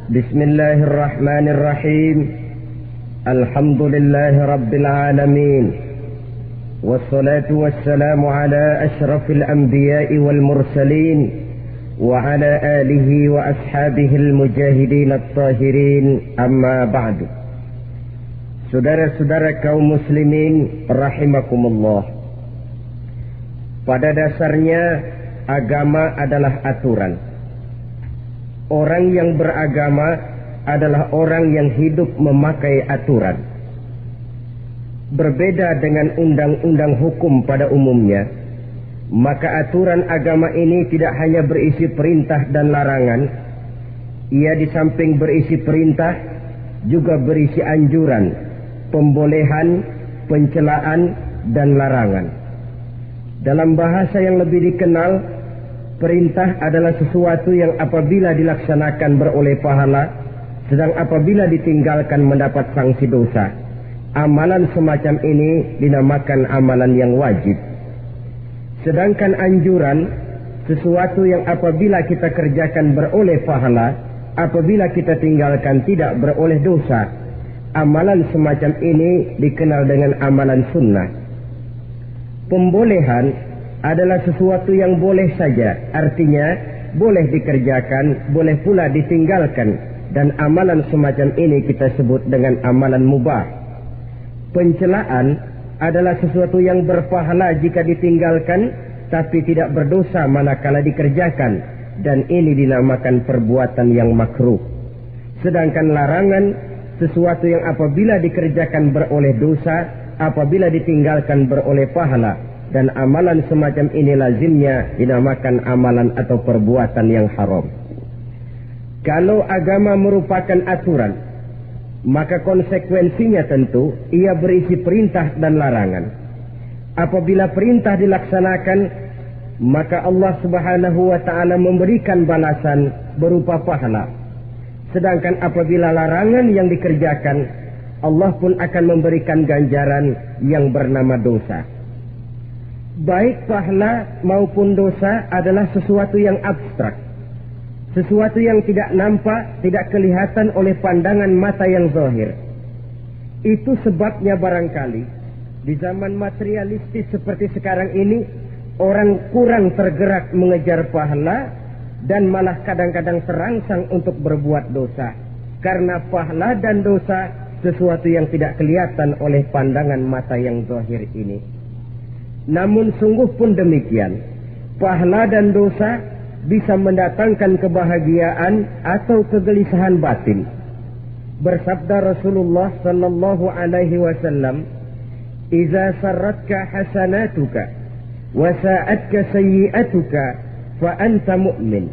بسم الله الرحمن الرحيم. الحمد لله رب العالمين، والصلاة والسلام على أشرف الأنبياء والمرسلين وعلى آله وأصحابه المجاهدين الطاهرين. أما بعد. Saudara-saudara kaum muslimin rahimakumullah. Pada dasarnya agama adalah aturan. Orang yang beragama adalah orang yang hidup memakai aturan. Berbeda dengan undang-undang hukum pada umumnya, maka aturan agama ini tidak hanya berisi perintah dan larangan. Ia di samping berisi perintah juga berisi anjuran, pembolehan, pencelaan, dan larangan. Dalam bahasa yang lebih dikenal, perintah adalah sesuatu yang apabila dilaksanakan beroleh pahala, sedang apabila ditinggalkan mendapat sanksi dosa. Amalan semacam ini dinamakan amalan yang wajib. Sedangkan anjuran, sesuatu yang apabila kita kerjakan beroleh pahala, apabila kita tinggalkan tidak beroleh dosa. Amalan semacam ini dikenal dengan amalan sunnah. Pembolehan adalah sesuatu yang boleh saja, artinya boleh dikerjakan, boleh pula ditinggalkan, dan amalan semacam ini kita sebut dengan amalan mubah. Pencelaan adalah sesuatu yang berpahala jika ditinggalkan, tapi tidak berdosa manakala dikerjakan, dan ini dinamakan perbuatan yang makruh. Sedangkan larangan, sesuatu yang apabila dikerjakan beroleh dosa, apabila ditinggalkan beroleh pahala, dan amalan semacam ini lazimnya dinamakan amalan atau perbuatan yang haram. Kalau agama merupakan aturan, maka konsekuensinya tentu ia berisi perintah dan larangan. Apabila perintah dilaksanakan, maka Allah Subhanahu wa ta'ala memberikan balasan berupa pahala. Sedangkan apabila larangan yang dikerjakan, Allah pun akan memberikan ganjaran yang bernama dosa. Baik pahala maupun dosa adalah sesuatu yang abstrak, sesuatu yang tidak nampak, tidak kelihatan oleh pandangan mata yang zahir. Itu sebabnya barangkali di zaman materialistis seperti sekarang ini, orang kurang tergerak mengejar pahala dan malah kadang-kadang terangsang untuk berbuat dosa. Karena pahala dan dosa sesuatu yang tidak kelihatan oleh pandangan mata yang zahir ini. Namun sungguh pun demikian, pahala dan dosa bisa mendatangkan kebahagiaan atau kegelisahan batin. Bersabda Rasulullah sallallahu alaihi wasallam, "Idza sarratka hasanatuka wa sa'atka sayyi'atuka fa anta mu'min."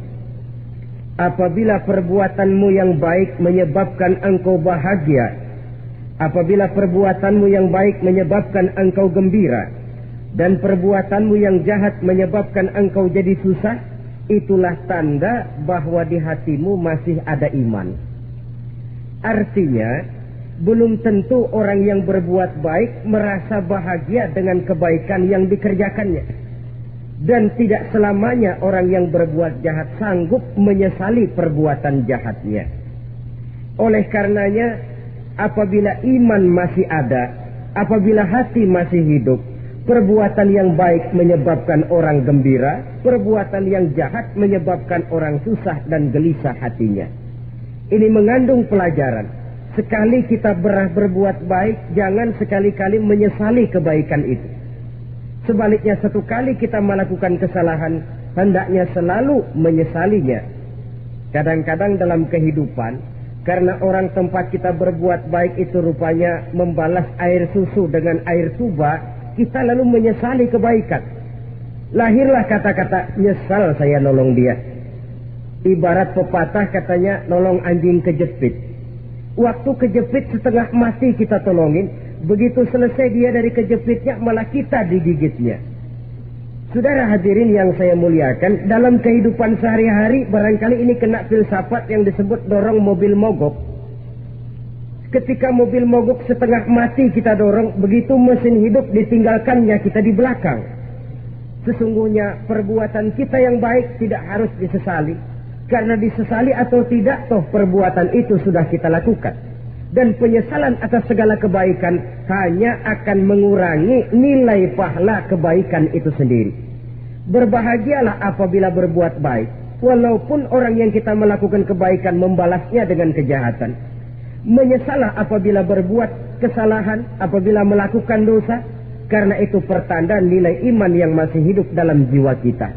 Apabila perbuatanmu yang baik menyebabkan engkau bahagia, apabila perbuatanmu yang baik menyebabkan engkau gembira, dan perbuatanmu yang jahat menyebabkan engkau jadi susah, itulah tanda bahwa di hatimu masih ada iman. Artinya, belum tentu orang yang berbuat baik merasa bahagia dengan kebaikan yang dikerjakannya. Dan tidak selamanya orang yang berbuat jahat sanggup menyesali perbuatan jahatnya. Oleh karenanya, apabila iman masih ada, apabila hati masih hidup, perbuatan yang baik menyebabkan orang gembira, perbuatan yang jahat menyebabkan orang susah dan gelisah hatinya. Ini mengandung pelajaran. Sekali kita berbuat baik, jangan sekali-kali menyesali kebaikan itu. Sebaliknya, satu kali kita melakukan kesalahan, hendaknya selalu menyesalinya. Kadang-kadang dalam kehidupan, karena orang tempat kita berbuat baik itu rupanya membalas air susu dengan air tuba, kita lalu menyesali kebaikan. Lahirlah kata-kata, "Nyesal saya nolong dia." Ibarat pepatah katanya, nolong anjing kejepit. Waktu kejepit setengah mati kita tolongin, begitu selesai dia dari kejepitnya, malah kita digigitnya. Saudara hadirin yang saya muliakan, dalam kehidupan sehari-hari barangkali ini kena filsafat yang disebut dorong mobil mogok. Ketika mobil mogok setengah mati kita dorong, begitu mesin hidup ditinggalkannya kita di belakang. Sesungguhnya perbuatan kita yang baik tidak harus disesali. Karena disesali atau tidak, toh perbuatan itu sudah kita lakukan. Dan penyesalan atas segala kebaikan hanya akan mengurangi nilai pahala kebaikan itu sendiri. Berbahagialah apabila berbuat baik, walaupun orang yang kita melakukan kebaikan membalasnya dengan kejahatan. Menyesalah apabila berbuat kesalahan, apabila melakukan dosa, karena itu pertanda nilai iman yang masih hidup dalam jiwa kita.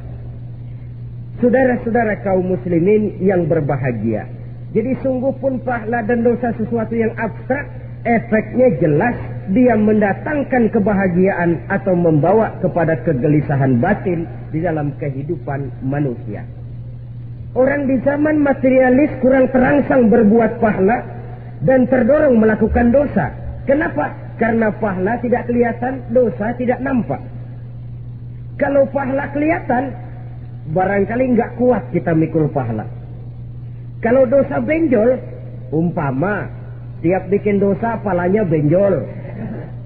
Saudara-saudara kaum muslimin yang berbahagia, jadi sungguh pun pahala dan dosa sesuatu yang abstrak, efeknya jelas dia mendatangkan kebahagiaan atau membawa kepada kegelisahan batin di dalam kehidupan manusia. Orang di zaman materialis kurang terangsang berbuat pahala dan terdorong melakukan dosa. Kenapa? Karena pahala tidak kelihatan, dosa tidak nampak. Kalau pahala kelihatan, barangkali nggak kuat kita mikul pahala. Kalau dosa benjol, umpama tiap bikin dosa palanya benjol,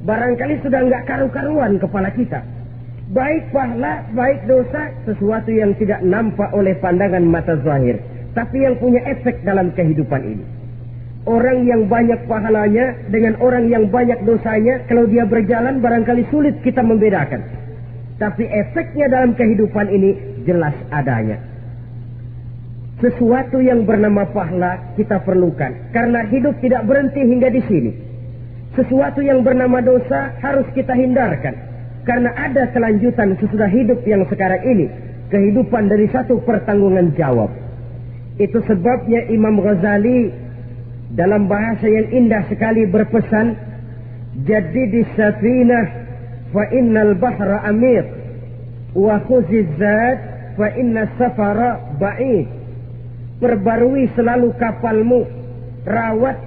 barangkali sudah nggak karu-karuan kepala kita. Baik pahala, baik dosa, sesuatu yang tidak nampak oleh pandangan mata zahir, tapi yang punya efek dalam kehidupan ini. Orang yang banyak pahalanya dengan orang yang banyak dosanya, kalau dia berjalan barangkali sulit kita membedakan. Tapi efeknya dalam kehidupan ini jelas adanya. Sesuatu yang bernama pahala kita perlukan, karena hidup tidak berhenti hingga di sini. Sesuatu yang bernama dosa harus kita hindarkan, karena ada kelanjutan sesudah hidup yang sekarang ini, kehidupan dari satu pertanggungan jawab. Itu sebabnya Imam Ghazali dalam bahasa yang indah sekali berpesan, "Jadidi safinah fa innal bahra amir, wa khuziz zat fa inna safara ba'id." Perbarui selalu kapalmu, rawat,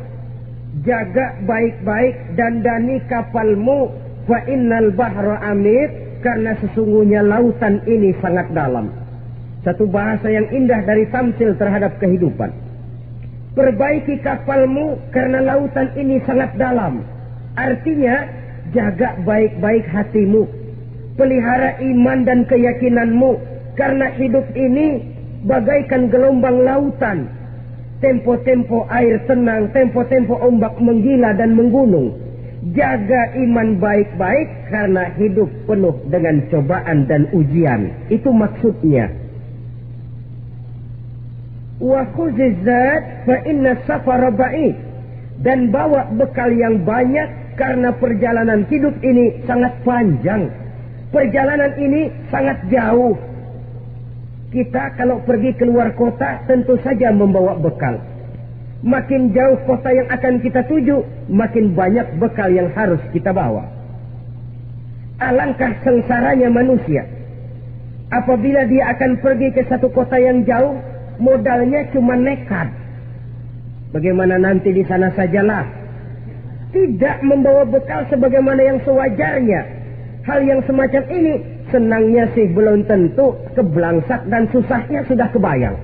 jaga baik-baik, dandani kapalmu, fa innal bahra amir, karena sesungguhnya lautan ini sangat dalam. Satu bahasa yang indah dari tamsil terhadap kehidupan. Perbaiki kapalmu karena lautan ini sangat dalam. Artinya, jaga baik-baik hatimu. Pelihara iman dan keyakinanmu. Karena hidup ini bagaikan gelombang lautan. Tempo-tempo air tenang, tempo-tempo ombak menggila dan menggunung. Jaga iman baik-baik karena hidup penuh dengan cobaan dan ujian. Itu maksudnya. Wa khuzizat fa inna safara ba'id, dan bawa bekal yang banyak karena perjalanan hidup ini sangat panjang. Perjalanan ini sangat jauh. Kita kalau pergi keluar kota tentu saja membawa bekal. Makin jauh kota yang akan kita tuju, makin banyak bekal yang harus kita bawa. Alangkah sengsaranya manusia apabila dia akan pergi ke satu kota yang jauh, modalnya cuma nekat. Bagaimana nanti di sana sajalah. Tidak membawa bekal sebagaimana yang sewajarnya. Hal yang semacam ini senangnya sih belum tentu, keblangsak dan susahnya sudah kebayang.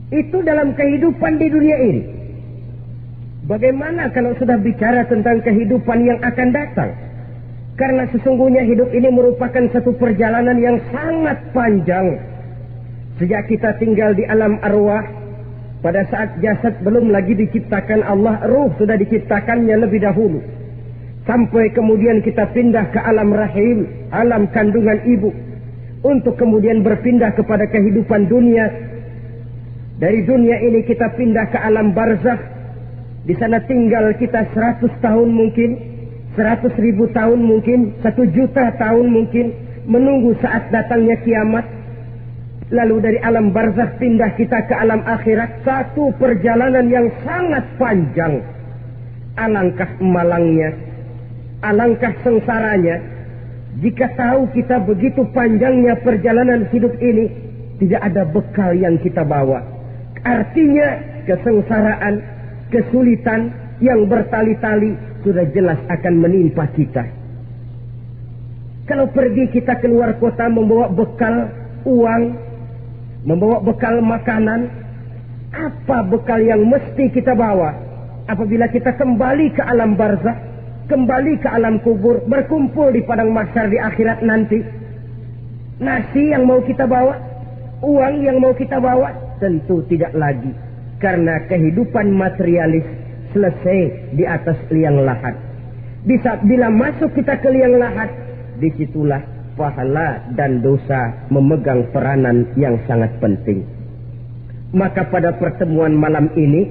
Itu dalam kehidupan di dunia ini. Bagaimana kalau sudah bicara tentang kehidupan yang akan datang? Karena sesungguhnya hidup ini merupakan satu perjalanan yang sangat panjang. Sejak kita tinggal di alam arwah, pada saat jasad belum lagi diciptakan Allah, ruh sudah diciptakannya lebih dahulu. Sampai kemudian kita pindah ke alam rahim, alam kandungan ibu. Untuk kemudian berpindah kepada kehidupan dunia. Dari dunia ini kita pindah ke alam barzakh. Di sana tinggal kita 100 tahun mungkin, 100.000 tahun mungkin, 1.000.000 tahun mungkin, menunggu saat datangnya kiamat. Lalu dari alam barzakh pindah kita ke alam akhirat. Satu perjalanan yang sangat panjang. Alangkah malangnya, alangkah sengsaranya jika tahu kita begitu panjangnya perjalanan hidup ini, tidak ada bekal yang kita bawa. Artinya kesengsaraan, kesulitan yang bertali-tali sudah jelas akan menimpa kita. Kalau pergi kita keluar kota membawa bekal uang, membawa bekal makanan, apa bekal yang mesti kita bawa apabila kita kembali ke alam barzakh, kembali ke alam kubur, berkumpul di padang mahsyar di akhirat nanti? Nasi yang mau kita bawa, uang yang mau kita bawa, Tentu tidak lagi, karena kehidupan materialis selesai di atas liang lahat. Bila masuk kita ke liang lahat, disitulah pahala dan dosa memegang peranan yang sangat penting. Maka pada pertemuan malam ini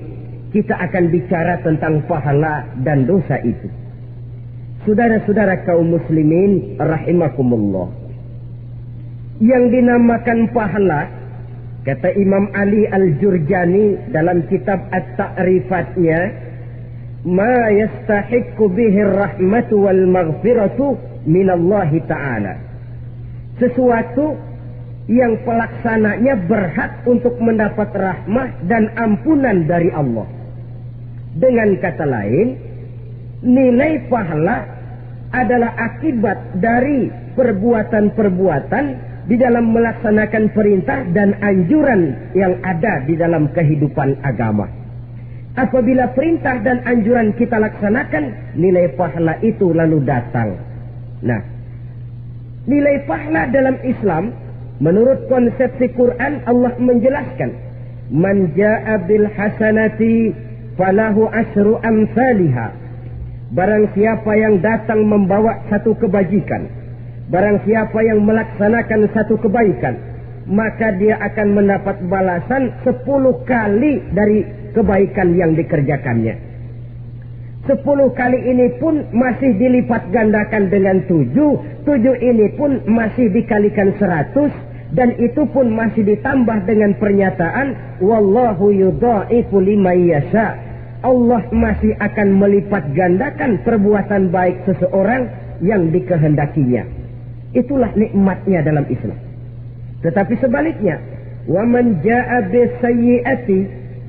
kita akan bicara tentang pahala dan dosa itu. Saudara-saudara kaum muslimin rahimakumullah, yang dinamakan pahala, kata Imam Ali Al-Jurjani dalam kitab At-Ta'rifatnya, ma yastahiqqu bihi ar-rahmatu wal maghfiratu minallahi ta'ala. Sesuatu yang pelaksananya berhak untuk mendapat rahmah dan ampunan dari Allah. Dengan kata lain, nilai pahala adalah akibat dari perbuatan-perbuatan di dalam melaksanakan perintah dan anjuran yang ada di dalam kehidupan agama. Apabila perintah dan anjuran kita laksanakan, nilai pahala itu lalu datang. Nah, nilai pahala dalam Islam, menurut konsepsi Quran, Allah menjelaskan, man ja'a bil hasanati falahu asyru amsalihha. Barang siapa yang datang membawa satu kebajikan, barang siapa yang melaksanakan satu kebaikan, maka dia akan mendapat balasan 10 kali dari kebaikan yang dikerjakannya. 10 kali ini pun masih dilipat gandakan dengan 7 ini pun masih dikalikan 100, dan itu pun masih ditambah dengan pernyataan wallahu yudha'ifu liman yasha. Allah masih akan melipat gandakan perbuatan baik seseorang yang dikehendakinya. Itulah nikmatnya dalam Islam. Tetapi sebaliknya, wa man jaa'a bisayyi'ati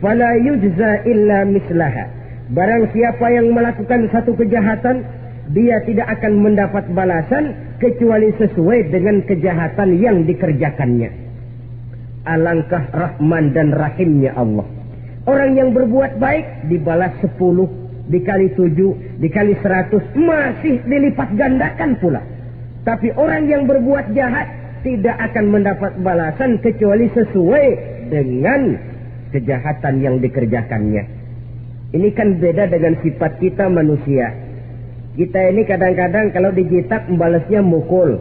fala yujza illa mislaha. Barang siapa yang melakukan satu kejahatan, dia tidak akan mendapat balasan kecuali sesuai dengan kejahatan yang dikerjakannya. Alangkah rahman dan rahimnya Allah. Orang yang berbuat baik dibalas 10, dikali 7, dikali 100, masih dilipat gandakan pula. Tapi orang yang berbuat jahat tidak akan mendapat balasan kecuali sesuai dengan kejahatan yang dikerjakannya. Ini kan beda dengan sifat kita manusia. Kita ini kadang-kadang kalau dijitak membalasnya mukul.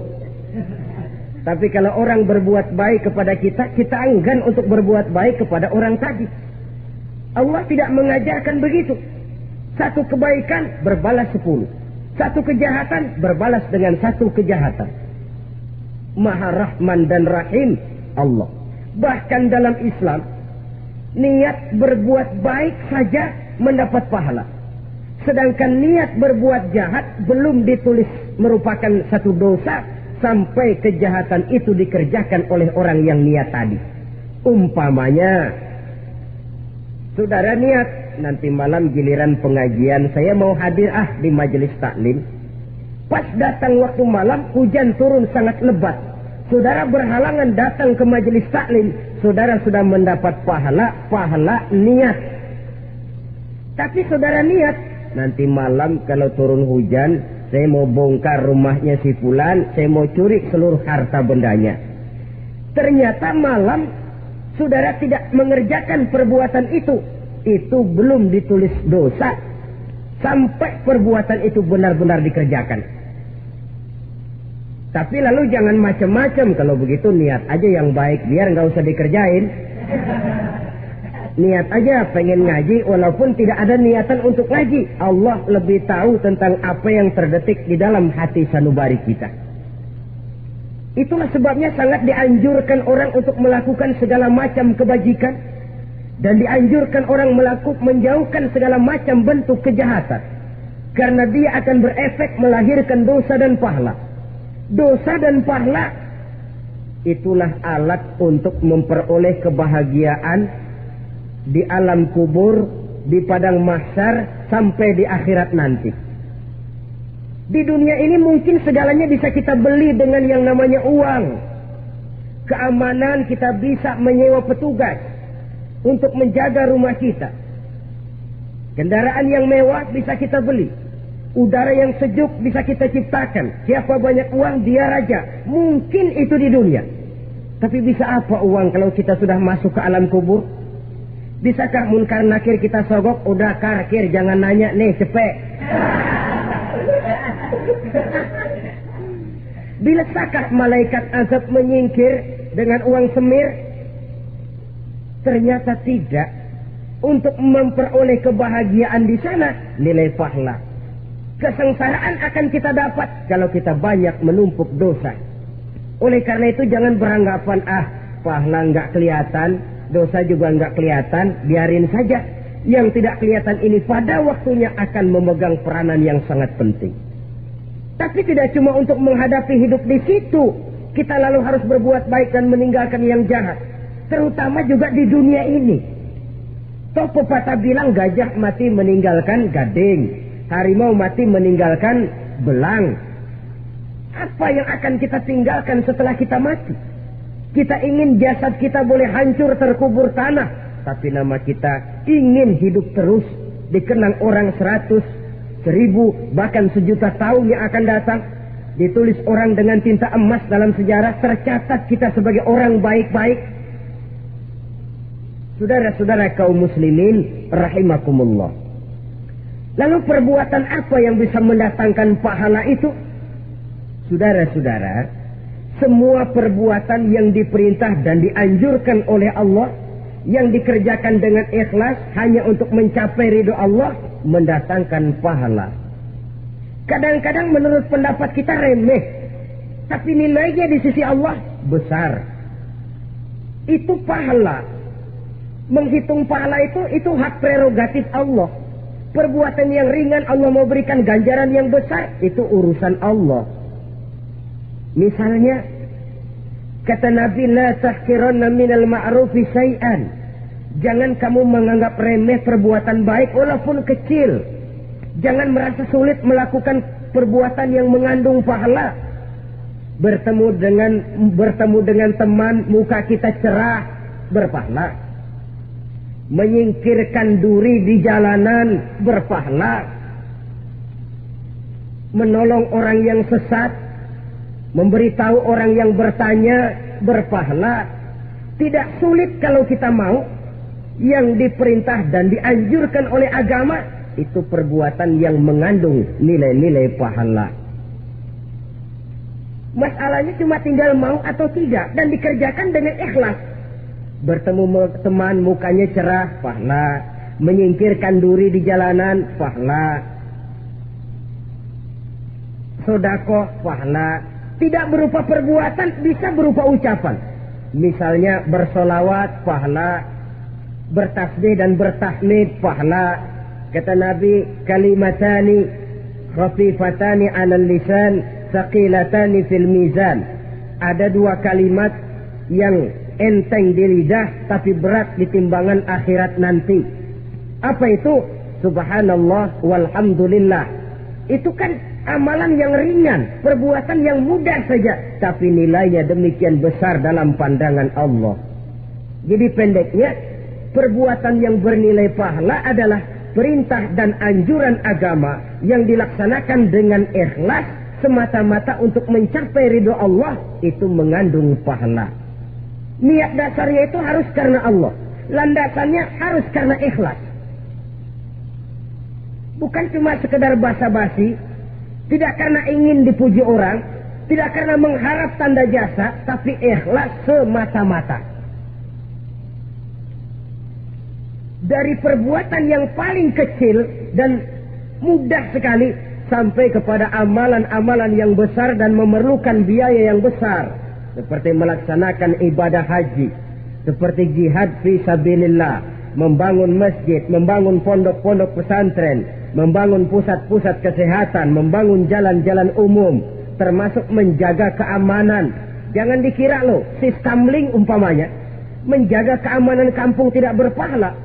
Tapi kalau orang berbuat baik kepada kita, kita enggan untuk berbuat baik kepada orang tadi. Allah tidak mengajarkan begitu. Satu kebaikan berbalas 10. Satu kejahatan berbalas dengan satu kejahatan. Maha Rahman dan Rahim Allah. Bahkan dalam Islam, niat berbuat baik saja mendapat pahala. Sedangkan niat berbuat jahat belum ditulis merupakan satu dosa sampai kejahatan itu dikerjakan oleh orang yang niat tadi. Umpamanya, saudara niat, nanti malam giliran pengajian saya mau hadir di majelis taklim. Pas datang waktu malam, hujan turun sangat lebat. Saudara berhalangan datang ke majelis taklim, saudara sudah mendapat pahala niat. Tapi saudara niat, nanti malam kalau turun hujan, saya mau bongkar rumahnya si fulan, saya mau curi seluruh harta bendanya. Ternyata malam saudara tidak mengerjakan perbuatan itu belum ditulis dosa sampai perbuatan itu benar-benar dikerjakan. Tapi lalu jangan macam-macam. Kalau begitu niat aja yang baik, biar nggak usah dikerjain. Niat aja pengen ngaji walaupun tidak ada niatan untuk ngaji. Allah lebih tahu tentang apa yang terdetik di dalam hati sanubari kita. Itulah sebabnya sangat dianjurkan orang untuk melakukan segala macam kebajikan, dan dianjurkan orang menjauhkan segala macam bentuk kejahatan, karena dia akan berefek melahirkan dosa dan pahala. Dosa dan pahala itulah alat untuk memperoleh kebahagiaan di alam kubur, di padang mahsyar, sampai di akhirat nanti. Di dunia ini mungkin segalanya bisa kita beli dengan yang namanya uang. Keamanan kita bisa menyewa petugas untuk menjaga rumah kita. Kendaraan yang mewah bisa kita beli. Udara yang sejuk bisa kita ciptakan. Siapa banyak uang, dia raja. Mungkin itu di dunia. Tapi bisa apa uang kalau kita sudah masuk ke alam kubur? Bisakah munkar nakir kita sogok? Udah karkir, jangan nanya nih, cepet. Bisakah malaikat azab menyingkir dengan uang semir? Ternyata tidak. Untuk memperoleh kebahagiaan di sana, nilai pahala. Kesengsaraan akan kita dapat kalau kita banyak menumpuk dosa. Oleh karena itu jangan beranggapan, pahala nggak kelihatan, dosa juga nggak kelihatan, biarin saja. Yang tidak kelihatan ini pada waktunya akan memegang peranan yang sangat penting. Tapi tidak cuma untuk menghadapi hidup di situ, kita lalu harus berbuat baik dan meninggalkan yang jahat. Terutama juga di dunia ini. Toh pepatah bilang gajah mati meninggalkan gading, harimau mati meninggalkan belang. Apa yang akan kita tinggalkan setelah kita mati? Kita ingin jasad kita boleh hancur terkubur tanah, tapi nama kita ingin hidup terus, dikenang orang 100, 1000, bahkan 1.000.000 tahun yang akan datang. Ditulis orang dengan tinta emas dalam sejarah, tercatat kita sebagai orang baik-baik. Saudara-saudara kaum muslimin rahimakumullah. Lalu perbuatan apa yang bisa mendatangkan pahala itu? Saudara-saudara, semua perbuatan yang diperintah dan dianjurkan oleh Allah, yang dikerjakan dengan ikhlas hanya untuk mencapai ridho Allah, mendatangkan pahala. Kadang-kadang menurut pendapat kita remeh, tapi nilainya di sisi Allah besar. Itu pahala. Menghitung pahala itu hak prerogatif Allah. Perbuatan yang ringan Allah mau berikan ganjaran yang besar, itu urusan Allah. Misalnya, kata Nabi, la tahqiranna minal ma'rufi syai'an. Jangan kamu menganggap remeh perbuatan baik walaupun kecil. Jangan merasa sulit melakukan perbuatan yang mengandung pahala. Bertemu dengan teman, muka kita cerah, berpahala. Menyingkirkan duri di jalanan, berpahala. Menolong orang yang sesat, memberitahu orang yang bertanya, berpahala. Tidak sulit kalau kita mau. Yang diperintah dan dianjurkan oleh agama, itu perbuatan yang mengandung nilai-nilai pahala. Masalahnya cuma tinggal mau atau tidak, dan dikerjakan dengan ikhlas. Bertemu teman, mukanya cerah, pahala. Menyingkirkan duri di jalanan, pahala. Sedekah, pahala. Tidak berupa perbuatan, bisa berupa ucapan. Misalnya bersolawat, pahala. Bertasbih dan bertahmid, pahala. Kata Nabi, kalimatani khafifatani 'alal lisan, tsaqilatani fil mizan. Ada dua kalimat yang enteng di lidah tapi berat di timbangan akhirat nanti. Apa itu? Subhanallah walhamdulillah. Itu kan amalan yang ringan, perbuatan yang mudah saja, tapi nilainya demikian besar dalam pandangan Allah. Jadi pendeknya, perbuatan yang bernilai pahala adalah perintah dan anjuran agama yang dilaksanakan dengan ikhlas semata-mata untuk mencapai ridho Allah, itu mengandung pahala. Niat dasarnya itu harus karena Allah. Landasannya harus karena ikhlas. Bukan cuma sekedar basa-basi. Tidak karena ingin dipuji orang. Tidak karena mengharap tanda jasa. Tapi ikhlas semata-mata. Dari perbuatan yang paling kecil dan mudah sekali, sampai kepada amalan-amalan yang besar dan memerlukan biaya yang besar. Seperti melaksanakan ibadah haji, seperti jihad fi sabilillah, membangun masjid, membangun pondok-pondok pesantren, membangun pusat-pusat kesehatan, membangun jalan-jalan umum, termasuk menjaga keamanan. Jangan dikira loh, si Stamling umpamanya, menjaga keamanan kampung tidak berpahala.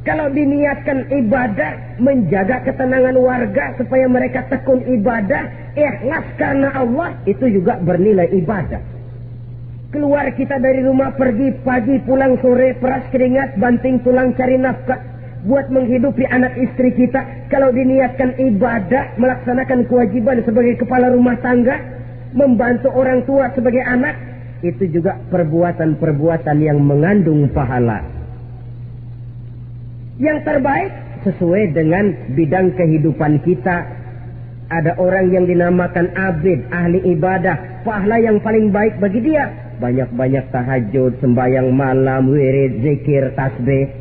Kalau diniatkan ibadah, menjaga ketenangan warga supaya mereka tekun ibadah, ikhlas karena Allah, itu juga bernilai ibadah. Keluar kita dari rumah, pergi pagi, pulang sore, peras keringat, banting tulang cari nafkah buat menghidupi anak istri kita. Kalau diniatkan ibadah, melaksanakan kewajiban sebagai kepala rumah tangga, membantu orang tua sebagai anak, itu juga perbuatan-perbuatan yang mengandung pahala. Yang terbaik sesuai dengan bidang kehidupan kita. Ada orang yang dinamakan abid, ahli ibadah, pahala yang paling baik bagi dia banyak-banyak tahajud, sembahyang malam, wirid, zikir, tasbih.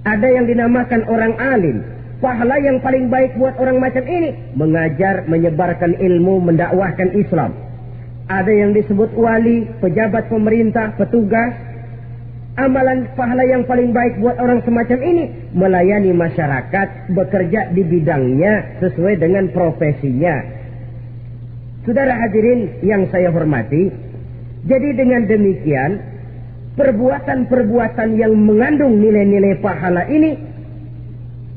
Ada yang dinamakan orang alim, pahala yang paling baik buat orang macam ini mengajar, menyebarkan ilmu, mendakwahkan Islam. Ada yang disebut wali, pejabat pemerintah, petugas. Amalan pahala yang paling baik buat orang semacam ini melayani masyarakat, bekerja di bidangnya sesuai dengan profesinya. Saudara hadirin yang saya hormati, jadi dengan demikian perbuatan-perbuatan yang mengandung nilai-nilai pahala ini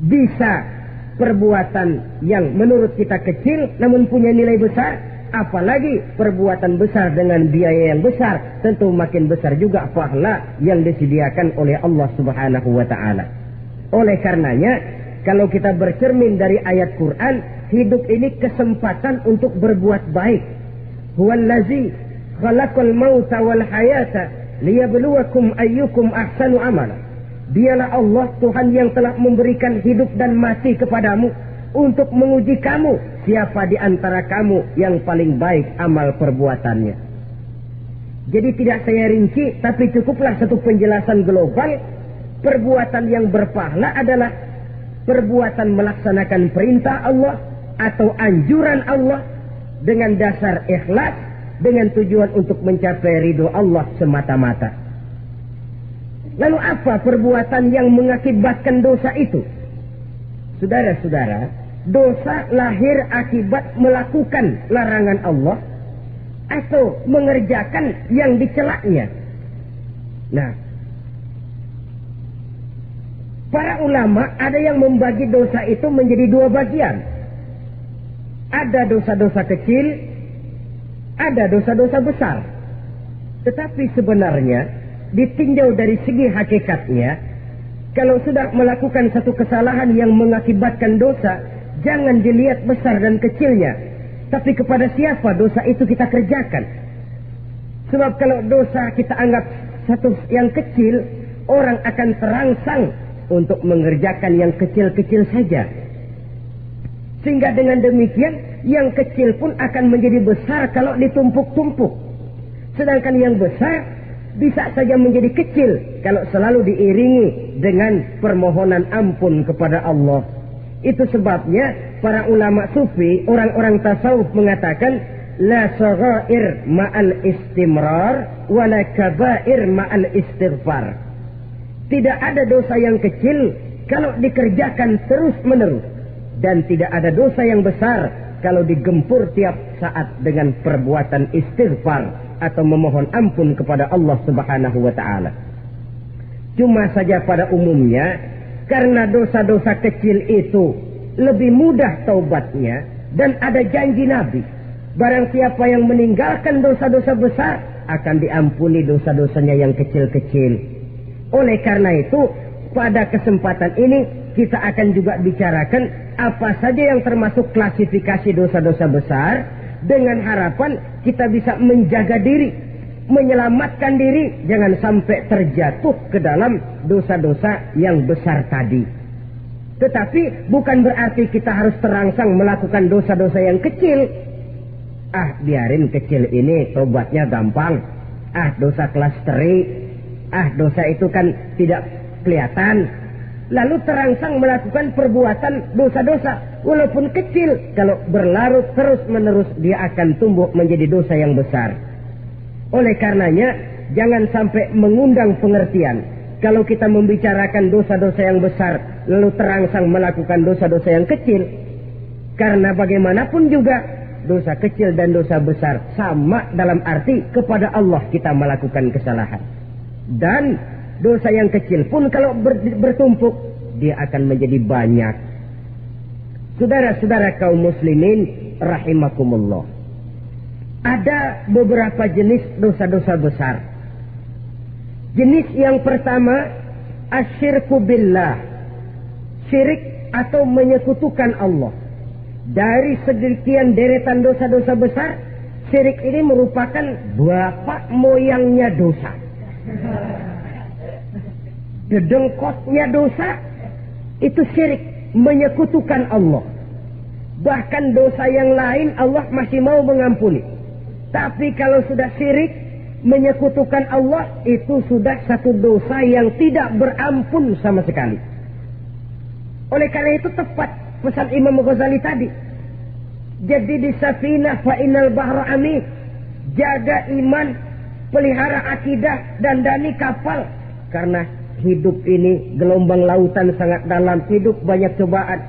bisa perbuatan yang menurut kita kecil namun punya nilai besar. Apalagi perbuatan besar dengan biaya yang besar, tentu makin besar juga pahala yang disediakan oleh Allah Subhanahu wa ta'ala. Oleh karenanya, kalau kita bercermin dari ayat Quran, hidup ini kesempatan untuk berbuat baik. Huwallazi khalaqal mauta wal hayata liyabluwakum ayyukum ahsanu amala. Dialah Allah Tuhan yang telah memberikan hidup dan mati kepadamu untuk menguji kamu, siapa di antara kamu yang paling baik amal perbuatannya. Jadi tidak saya rinci, tapi cukuplah satu penjelasan global. Perbuatan yang berpahala adalah perbuatan melaksanakan perintah Allah atau anjuran Allah dengan dasar ikhlas, dengan tujuan untuk mencapai ridho Allah semata-mata. Lalu apa perbuatan yang mengakibatkan dosa itu? Saudara-saudara, dosa lahir akibat melakukan larangan Allah atau mengerjakan yang dicelaknya. Nah, para ulama ada yang membagi dosa itu menjadi dua bagian. Ada dosa-dosa kecil, ada dosa-dosa besar. Tetapi sebenarnya ditinjau dari segi hakikatnya, kalau sudah melakukan satu kesalahan yang mengakibatkan dosa, jangan dilihat besar dan kecilnya, tapi kepada siapa dosa itu kita kerjakan. Sebab kalau dosa kita anggap satu yang kecil, orang akan terangsang untuk mengerjakan yang kecil-kecil saja. Sehingga dengan demikian, yang kecil pun akan menjadi besar kalau ditumpuk-tumpuk. Sedangkan yang besar bisa saja menjadi kecil kalau selalu diiringi dengan permohonan ampun kepada Allah. Itu sebabnya para ulama sufi, orang-orang tasawuf mengatakan la saghair ma'al istimrar wa la kabair ma'al istighfar. Tidak ada dosa yang kecil kalau dikerjakan terus-menerus, dan tidak ada dosa yang besar kalau digempur tiap saat dengan perbuatan istighfar atau memohon ampun kepada Allah Subhanahu wa ta'ala. Cuma saja pada umumnya, karena dosa-dosa kecil itu lebih mudah taubatnya, dan ada janji Nabi, barang siapa yang meninggalkan dosa-dosa besar akan diampuni dosa-dosanya yang kecil-kecil. Oleh karena itu, pada kesempatan ini kita akan juga bicarakan apa saja yang termasuk klasifikasi dosa-dosa besar, dengan harapan kita bisa menjaga diri, menyelamatkan diri, jangan sampai terjatuh ke dalam dosa-dosa yang besar tadi. Tetapi bukan berarti kita harus terangsang melakukan dosa-dosa yang kecil. Biarin kecil ini tobatnya gampang. Dosa kelas teri. Dosa itu kan tidak kelihatan. Lalu terangsang melakukan perbuatan dosa-dosa walaupun kecil, kalau berlarut terus-menerus dia akan tumbuh menjadi dosa yang besar. Oleh karenanya jangan sampai mengundang pengertian kalau kita membicarakan dosa-dosa yang besar lalu terangsang melakukan dosa-dosa yang kecil, karena bagaimanapun juga dosa kecil dan dosa besar sama dalam arti kepada Allah kita melakukan kesalahan. Dan dosa yang kecil pun kalau bertumpuk, dia akan menjadi banyak. Saudara-saudara kaum muslimin rahimakumullah, ada beberapa jenis dosa-dosa besar. Jenis yang pertama, asyirku billah, syirik atau menyekutukan Allah. Dari sekian deretan dosa-dosa besar, Syirik ini merupakan bapak moyangnya dosa. Dedengkotnya dosa itu syirik, menyekutukan Allah. Bahkan dosa yang lain Allah masih mau mengampuni. Tapi kalau sudah syirik, menyekutukan Allah, itu sudah satu dosa yang tidak berampun sama sekali. Oleh karena itu tepat pesan Imam Ghazali tadi. Jadi di safinah fa innal bahra amin. Jaga iman, pelihara akidah, dandani kapal. Karena hidup ini gelombang lautan sangat dalam, hidup banyak cobaan.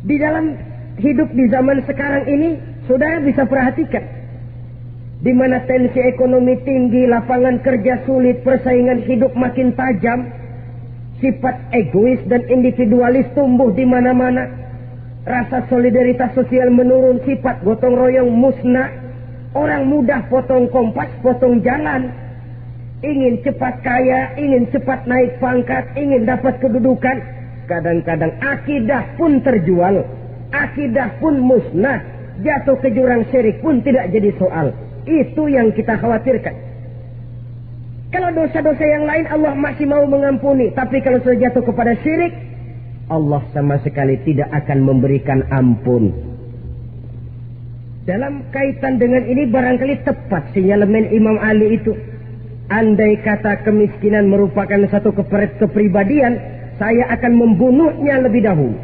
Di dalam hidup di zaman sekarang ini, saudara bisa perhatikan, di mana tensi ekonomi tinggi, lapangan kerja sulit, persaingan hidup makin tajam, sifat egois dan individualis tumbuh di mana-mana. Rasa solidaritas sosial menurun, sifat gotong royong musnah. Orang mudah potong kompas, potong jalan. Ingin cepat kaya, ingin cepat naik pangkat, ingin dapat kedudukan. Kadang-kadang akidah pun terjual, akidah pun musnah. Jatuh ke jurang syirik pun tidak jadi soal. Itu yang kita khawatirkan. Kalau dosa-dosa yang lain Allah masih mau mengampuni, tapi kalau sudah jatuh kepada syirik, Allah sama sekali tidak akan memberikan ampun. Dalam kaitan dengan ini barangkali tepat sinyalemen Imam Ali itu. Andai kata kemiskinan merupakan satu kepribadian, saya akan membunuhnya lebih dahulu.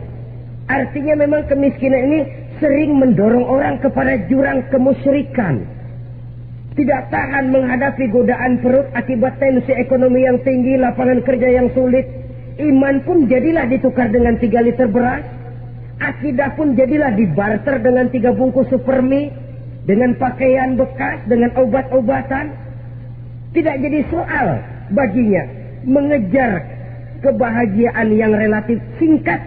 Artinya memang kemiskinan ini sering mendorong orang kepada jurang kemusyrikan. Tidak tahan menghadapi godaan perut akibat tensi ekonomi yang tinggi, lapangan kerja yang sulit. Iman pun jadilah ditukar dengan 3 liter beras. Akidah pun jadilah dibarter dengan 3 bungkus supermi, dengan pakaian bekas, dengan obat-obatan. Tidak jadi soal baginya mengejar kebahagiaan yang relatif singkat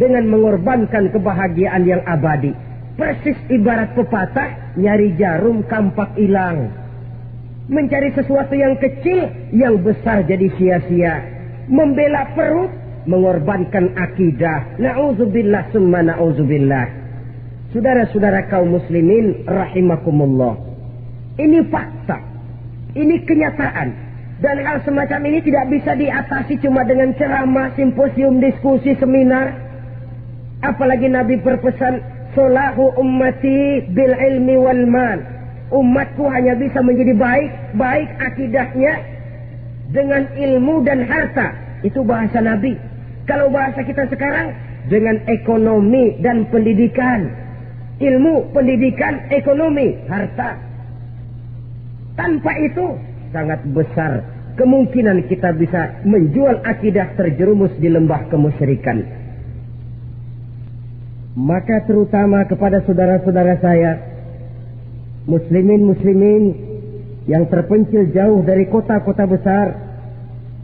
dengan mengorbankan kebahagiaan yang abadi. Persis ibarat pepatah, nyari jarum kampak hilang. Mencari sesuatu yang kecil, yang besar jadi sia-sia. Membela perut, mengorbankan akidah. Na'udzubillah summa na'udzubillah. Saudara-saudara kaum muslimin rahimakumullah. Ini fakta. Ini kenyataan. Dan hal semacam ini tidak bisa diatasi cuma dengan ceramah, simposium, diskusi, seminar. Apalagi Nabi berpesan, solahu ummati bil ilmi wal mal. Umatku hanya bisa menjadi baik akidahnya dengan ilmu dan harta. Itu bahasa Nabi. Kalau bahasa kita sekarang, dengan ekonomi dan pendidikan. Ilmu, pendidikan, ekonomi, harta. Tanpa itu sangat besar kemungkinan kita bisa menjual akidah terjerumus di lembah kemusyrikan. Maka terutama kepada saudara-saudara saya, muslimin yang terpencil jauh dari kota-kota besar,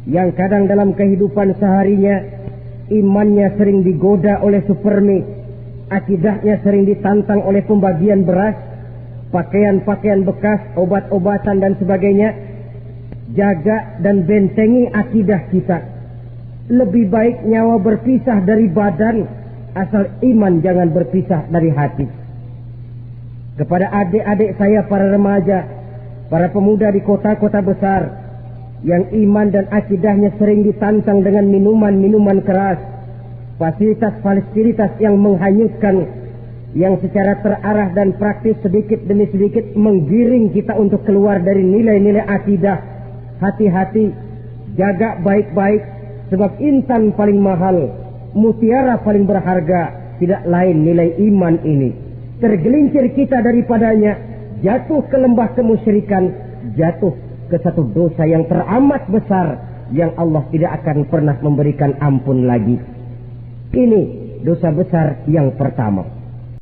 yang kadang dalam kehidupan seharinya imannya sering digoda oleh supermi, akidahnya sering ditantang oleh pembagian beras, pakaian-pakaian bekas, obat-obatan dan sebagainya. Jaga dan bentengi akidah kita. Lebih baik nyawa berpisah dari badan, asal iman jangan berpisah dari hati. Kepada adik-adik saya para remaja, para pemuda di kota-kota besar, yang iman dan akidahnya sering ditantang dengan minuman-minuman keras, fasilitas-fasilitas yang menghanyutkan, yang secara terarah dan praktis sedikit demi sedikit menggiring kita untuk keluar dari nilai-nilai akidah. Hati-hati, jaga baik-baik, sebab intan paling mahal, mutiara paling berharga, tidak lain nilai iman ini. Tergelincir kita daripadanya, jatuh ke lembah kemusyrikan, jatuh ke satu dosa yang teramat besar, yang Allah tidak akan pernah memberikan ampun lagi. Ini dosa besar yang pertama.